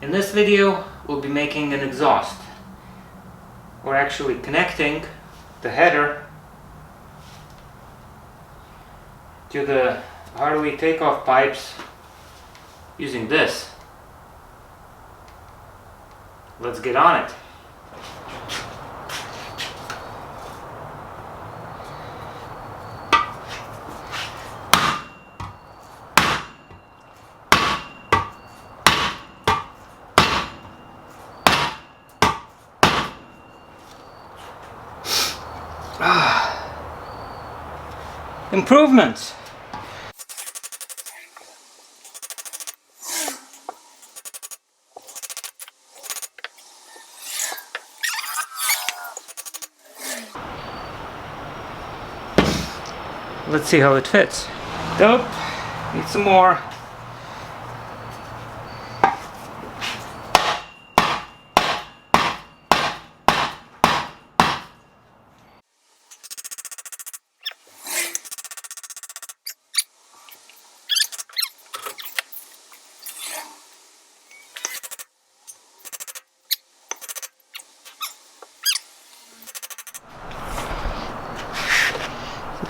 In this video, we'll be making an exhaust. We're actually connecting the header to the Harley takeoff pipes using this. Let's get on it. Improvements. Let's see how it fits. Nope, need some more.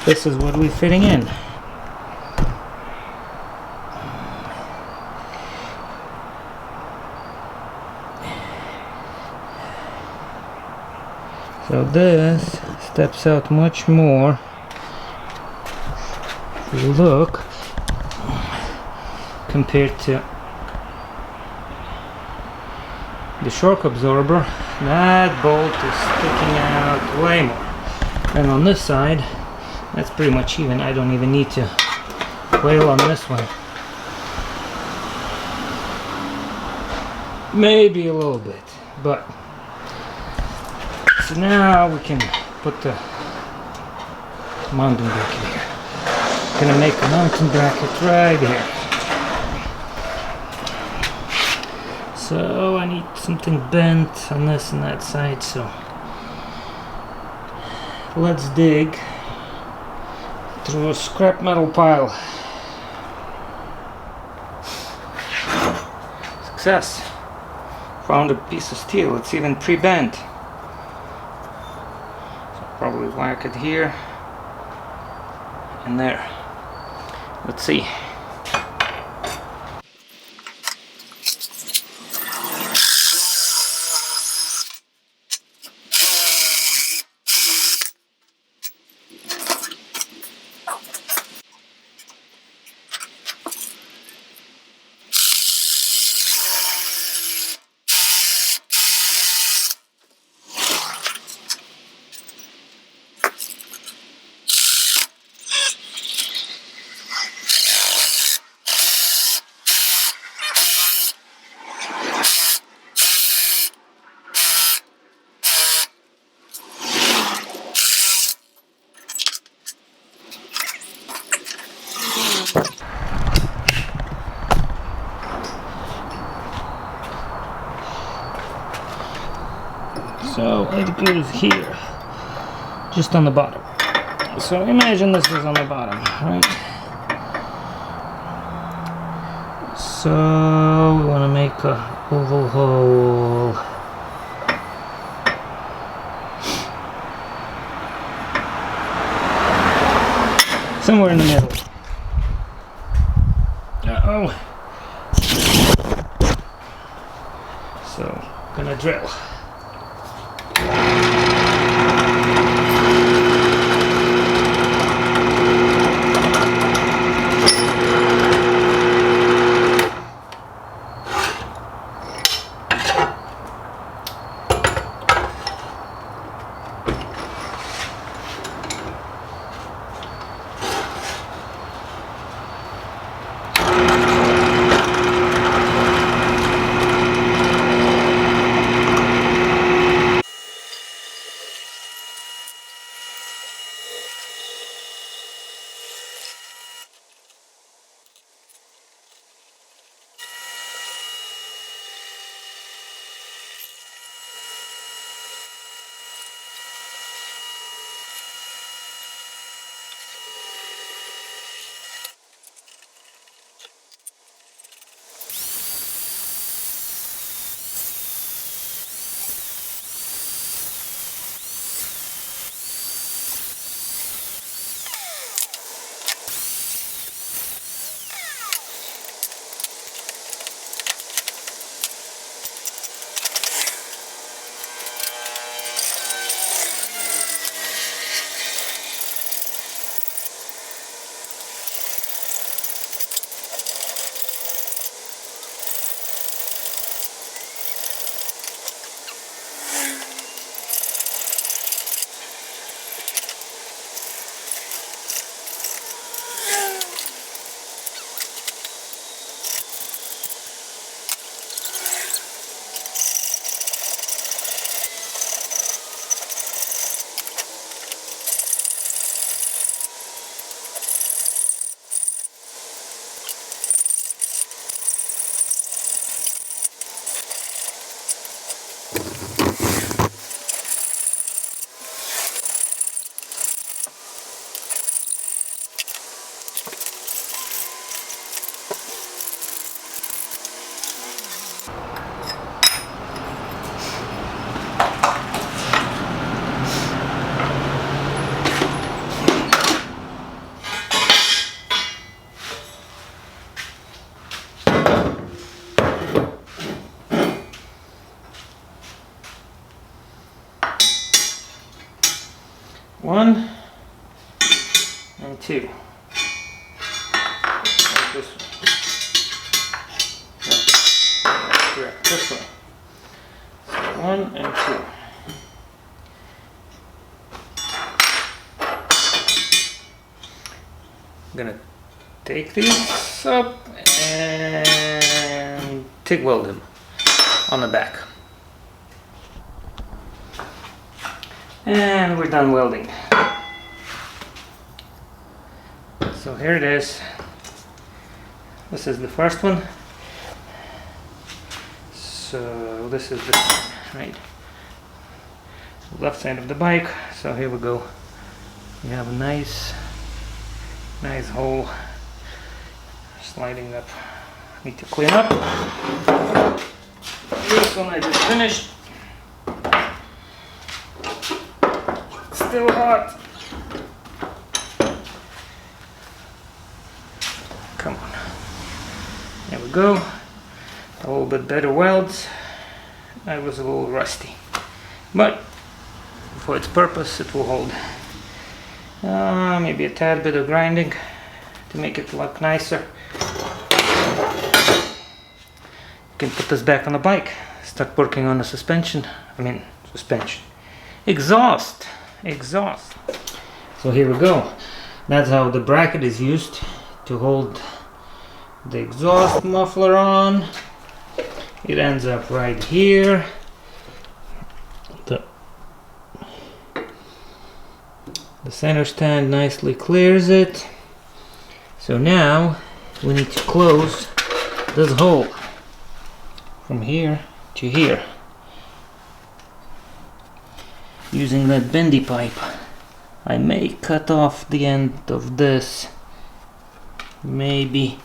This is what we're fitting in. So this steps out much more. If you look, compared to the shock absorber, that bolt is sticking out way more. And on this side, that's pretty much even. I don't even need to whale on this one. Maybe a little bit, but so now we can put the mounting bracket here. Gonna make a mounting bracket right here. So I need something bent on this and that side, so let's dig through a scrap metal pile. Success! Found a piece of steel. It's even pre-bent. So probably whack it here and there. Let's see. So it goes here, just on the bottom. So imagine this is on the bottom, right? So we want to make a oval hole. Somewhere in the middle. Uh-oh. So, gonna drill. One and two. Like this one. No, correct. This one. So 1 and 2. I'm gonna take these up and TIG weld them on the back. And we're done welding. So here it is. This is the first one. So this is the right left side of the bike. So here we go. We have a nice hole sliding up. Need to clean up. This one I just finished. Still hot. Come on. There we go. A little bit better welds. I was a little rusty, but for its purpose it will hold. Maybe a tad bit of grinding to make it look nicer. You can put this back on the bike. Start working on the suspension. Exhaust. So here we go. That's how the bracket is used to hold the exhaust muffler on. It ends up right here. The center stand nicely clears it. So now we need to close this hole from here to here using that bendy pipe. I may cut off the end of this, maybe,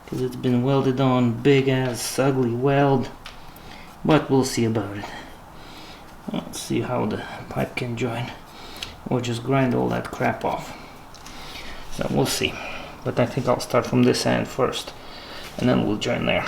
because it's been welded on, big ass ugly weld, but we'll see about it. Let's see how the pipe can join, or just grind all that crap off. So we'll see, but I think I'll start from this end first and then we'll join there.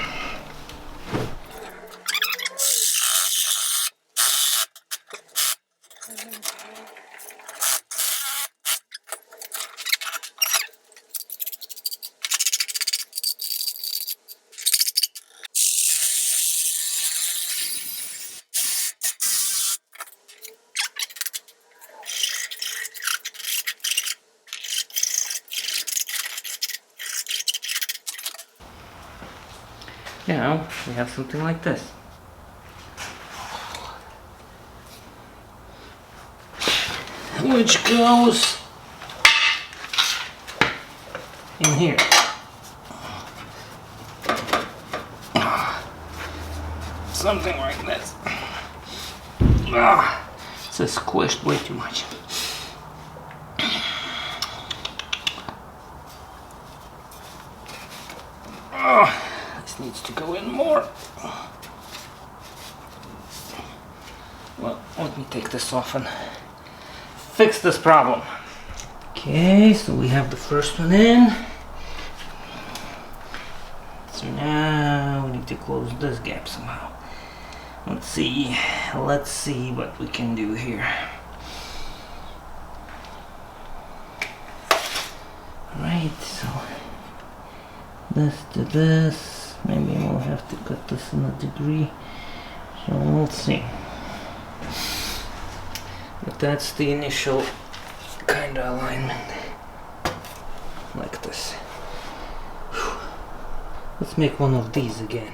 Now we have something like this. Which goes in here. Something like this. It's squished way too much. This needs to go in more. Well, let me take this off and fix this problem. Okay, so we have the first one in. So now we need to close this gap somehow. Let's see what we can do here. Alright, so this to this. Maybe we'll have to cut this in a degree. So we'll see. But that's the initial kind of alignment. Like this. Whew. Let's make one of these again.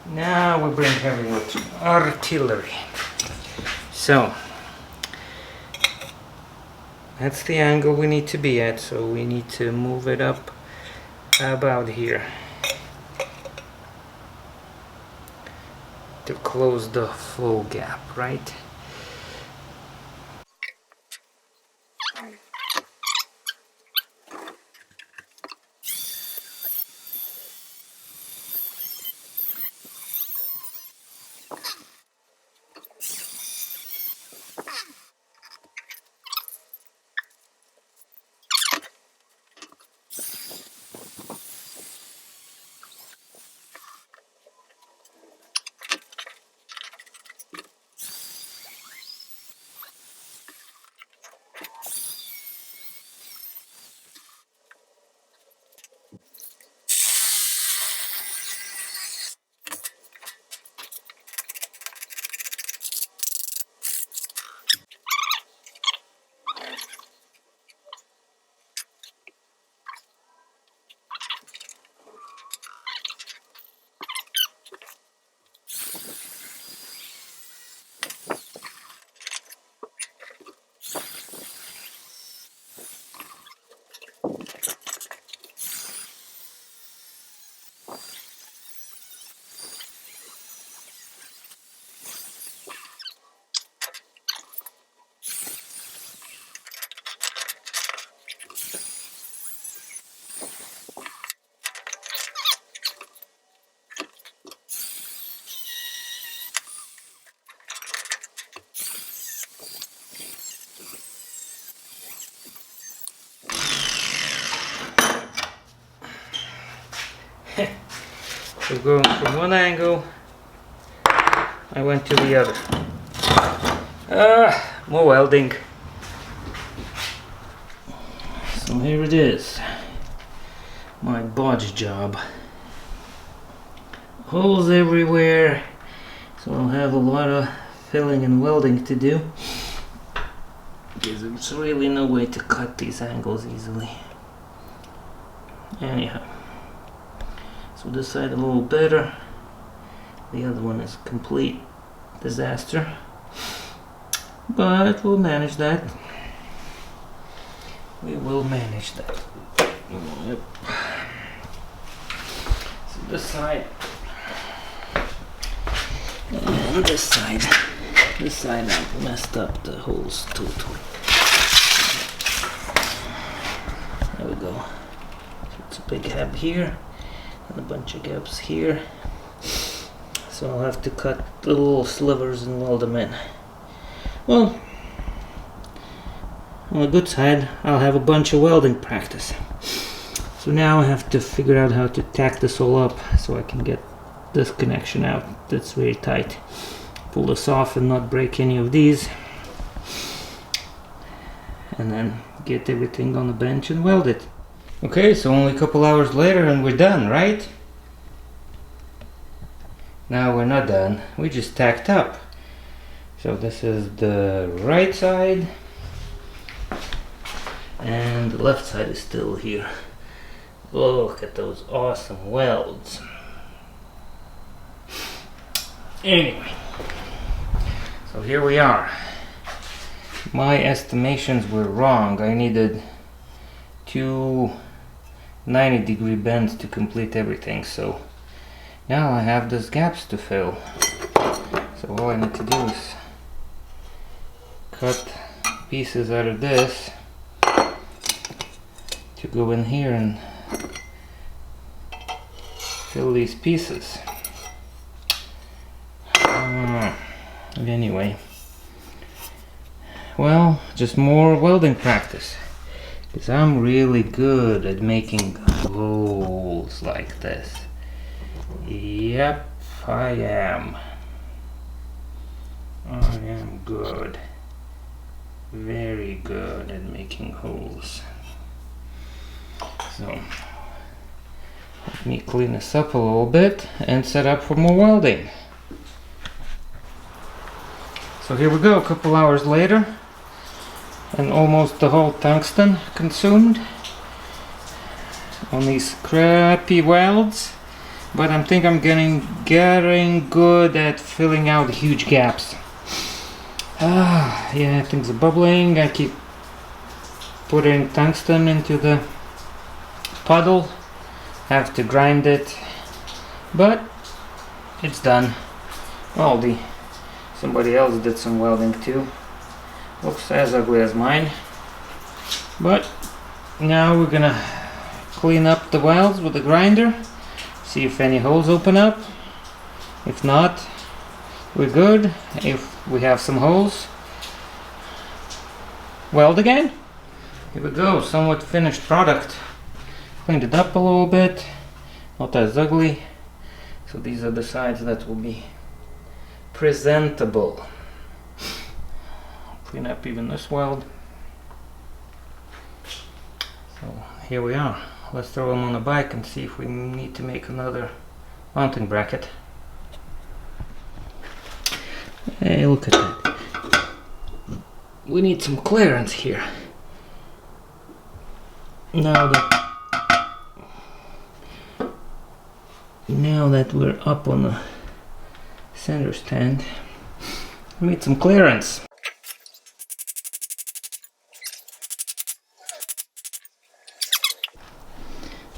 Now we bring heavy artillery. So that's the angle we need to be at, so we need to move it up about here to close the flow gap, right? So going from one angle, I went to the other. More welding. So here it is, my bodge job. Holes everywhere, so I'll have a lot of filling and welding to do, because there's really no way to cut these angles easily. Anyhow. So this side a little better, the other one is complete disaster, but we'll manage that. We will manage that. Yep. So this side and this side I've messed up the holes totally. There we go. So it's a big gap here and a bunch of gaps here, so I'll have to cut the little slivers and weld them in. Well, on the good side, I'll have a bunch of welding practice. So now I have to figure out how to tack this all up so I can get this connection out that's very tight. Pull this off and not break any of these, and then get everything on the bench and weld it. Okay, so only a couple hours later and we're done, right? No, we're not done. We just tacked up. So this is the right side, and the left side is still here. Look at those awesome welds. Anyway, so here we are. My estimations were wrong. I needed 2 90-degree bends to complete everything, so now I have those gaps to fill. So all I need to do is cut pieces out of this to go in here and fill these pieces. Anyway, well, just more welding practice, because I'm really good at making holes like this. Yep, I am. I am good. Very good at making holes. So, let me clean this up a little bit and set up for more welding. So here we go, a couple hours later, and almost the whole tungsten consumed on these crappy welds. but I think I'm getting good at filling out huge gaps. Yeah, things are bubbling. I keep putting tungsten into the puddle. Have to grind it, but it's done. Somebody else did some welding too. Looks as ugly as mine. But now we're gonna clean up the welds with the grinder, see if any holes open up. If not, we're good. If we have some holes, weld again. Here we go, somewhat finished product. Cleaned it up a little bit, not as ugly. So these are the sides that will be presentable. Clean up even this weld. So here we are. Let's throw them on the bike and see if we need to make another mounting bracket. Hey, look at that. We need some clearance here. Now that we're up on the center stand, we need some clearance.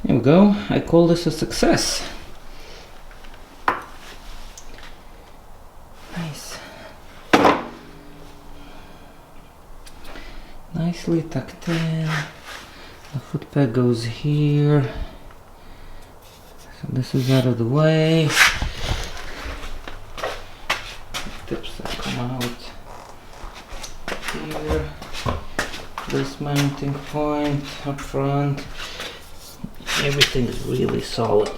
There we go. I call this a success. Nice. Nicely tucked in. The foot peg goes here. So this is out of the way. Tips that come out here. This mounting point up front. Everything is really solid.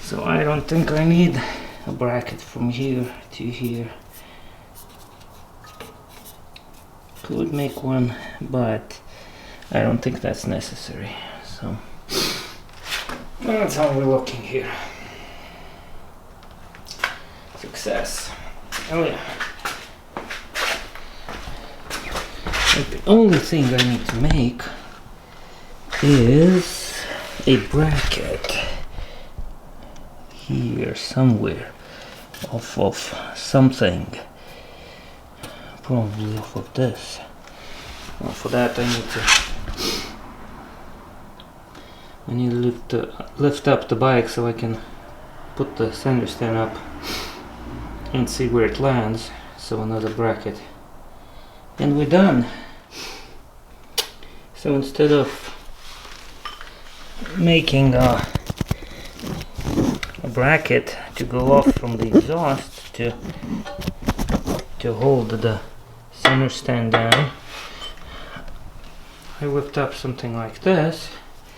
So I don't think I need a bracket from here to here. Could make one, but I don't think that's necessary. So that's how we're looking here. Success. Oh yeah. But the only thing I need to make is a bracket here somewhere off of something. Probably off of this. Well, for that I need to lift up the bike so I can put the center stand up and see where it lands. So another bracket, and we're done. So instead of making a bracket to go off from the exhaust to hold the center stand down, I whipped up something like this.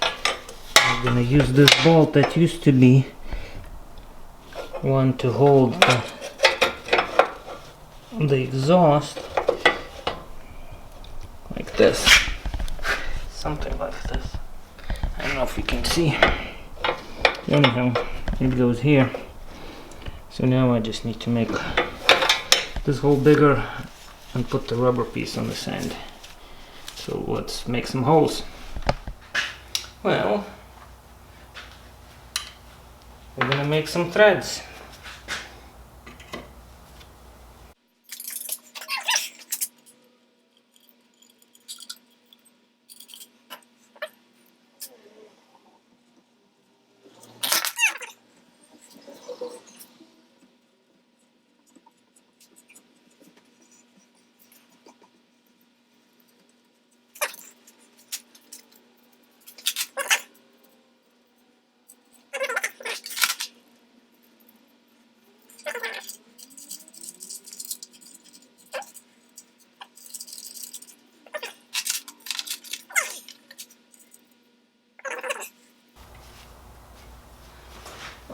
I'm gonna use this bolt that used to be one to hold the exhaust, like this, something like this. I don't know if you can see. Anyhow, it goes here. So now I just need to make this hole bigger and put the rubber piece on this end. So let's make some holes. Well, we're gonna make some threads.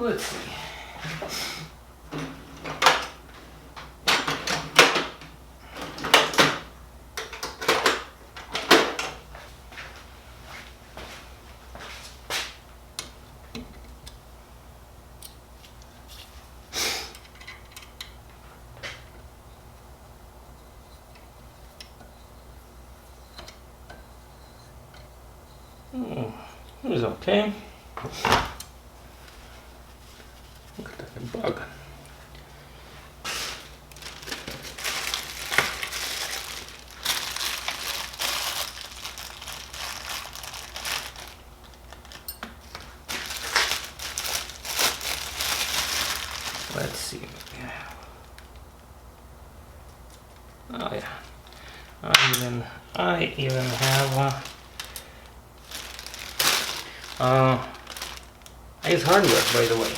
Let's see. It was okay. bug. Let's see what we have. Oh yeah, I even have it's hardware, by the way.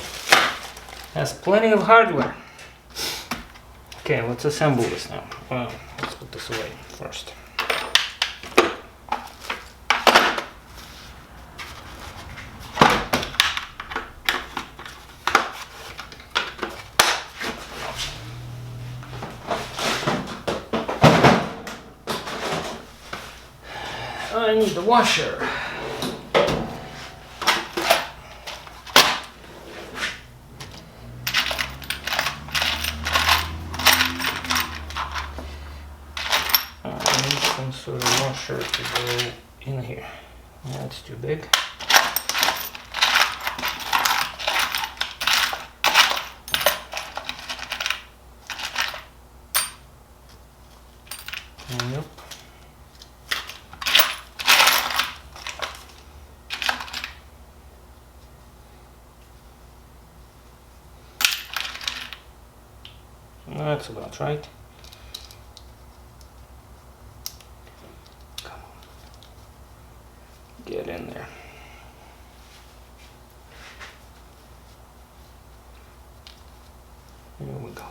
Has plenty of hardware. Okay, let's assemble this now. Let's put this away first. I need the washer. I need some sort of washer to go in here. That's too big. Yep. That's about right. Come on. Get in there. Here we go.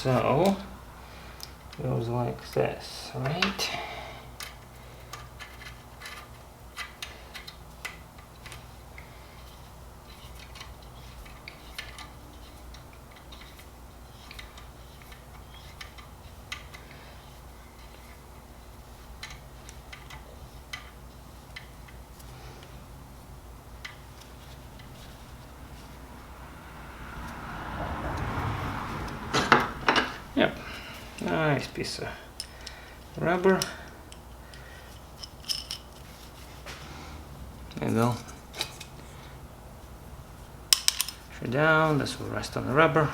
So, goes like this, right? Yep, nice piece of rubber. There you go. Push it down, this will rest on the rubber.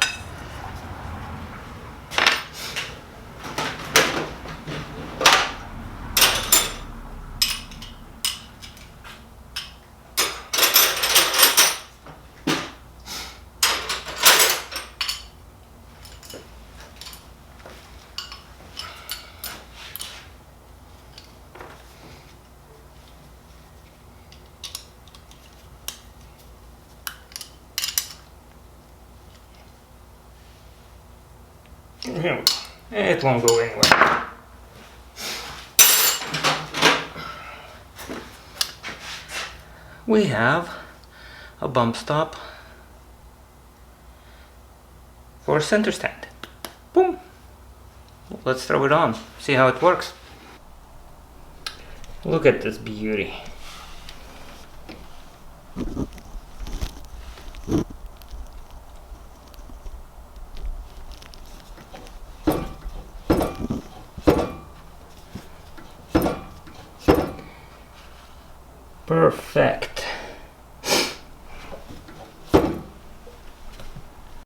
It won't go anywhere. We have a bump stop for a center stand. Boom! Let's throw it on, see how it works. Look at this beauty. Perfect.